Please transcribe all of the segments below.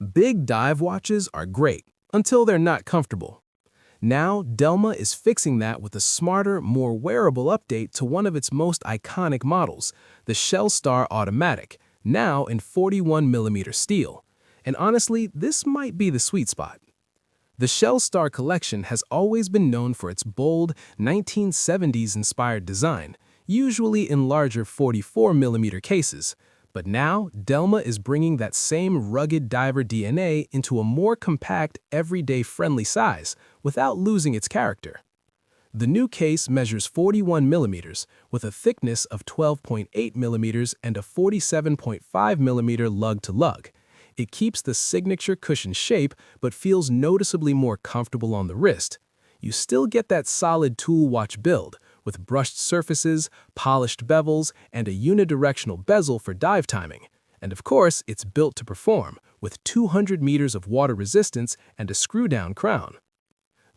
Big dive watches are great, until they're not comfortable. Now, Delma is fixing that with a smarter, more wearable update to one of its most iconic models, the Shellstar Automatic, now in 41mm steel. And honestly, this might be the sweet spot. The Shellstar collection has always been known for its bold, 1970s-inspired design, usually in larger 44mm cases. But now, Delma is bringing that same rugged diver DNA into a more compact, everyday-friendly size, without losing its character. The new case measures 41mm, with a thickness of 12.8mm and a 47.5mm lug-to-lug. It keeps the signature cushion shape, but feels noticeably more comfortable on the wrist. You still get that solid tool watch build, with brushed surfaces, polished bevels, and a unidirectional bezel for dive timing. And of course, it's built to perform, with 200 meters of water resistance and a screw-down crown.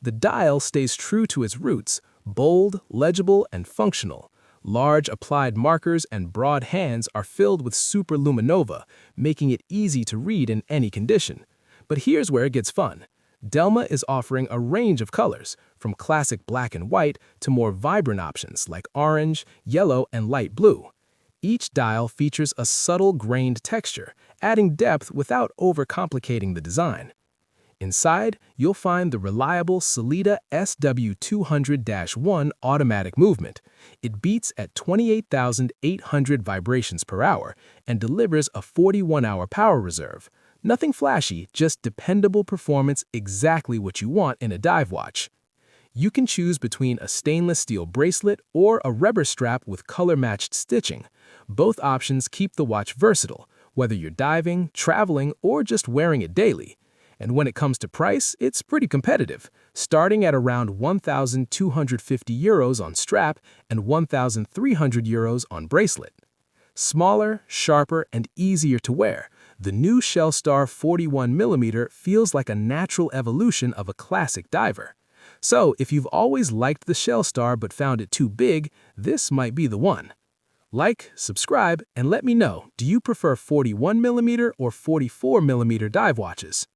The dial stays true to its roots, bold, legible, and functional. Large applied markers and broad hands are filled with superluminova, making it easy to read in any condition. But here's where it gets fun. Delma is offering a range of colors, from classic black and white to more vibrant options like orange, yellow, and light blue. Each dial features a subtle grained texture, adding depth without overcomplicating the design. Inside, you'll find the reliable Sellita SW200-1 automatic movement. It beats at 28,800 vibrations per hour and delivers a 41-hour power reserve. Nothing flashy, just dependable performance, exactly what you want in a dive watch. You can choose between a stainless steel bracelet or a rubber strap with color-matched stitching. Both options keep the watch versatile, whether you're diving, traveling, or just wearing it daily. And when it comes to price, it's pretty competitive, starting at around 1,250 euros on strap and 1,300 euros on bracelet. Smaller, sharper, and easier to wear, the new Shellstar 41mm feels like a natural evolution of a classic diver. So if you've always liked the Shellstar but found it too big, this might be the one. Like, subscribe, and let me know, do you prefer 41mm or 44mm dive watches?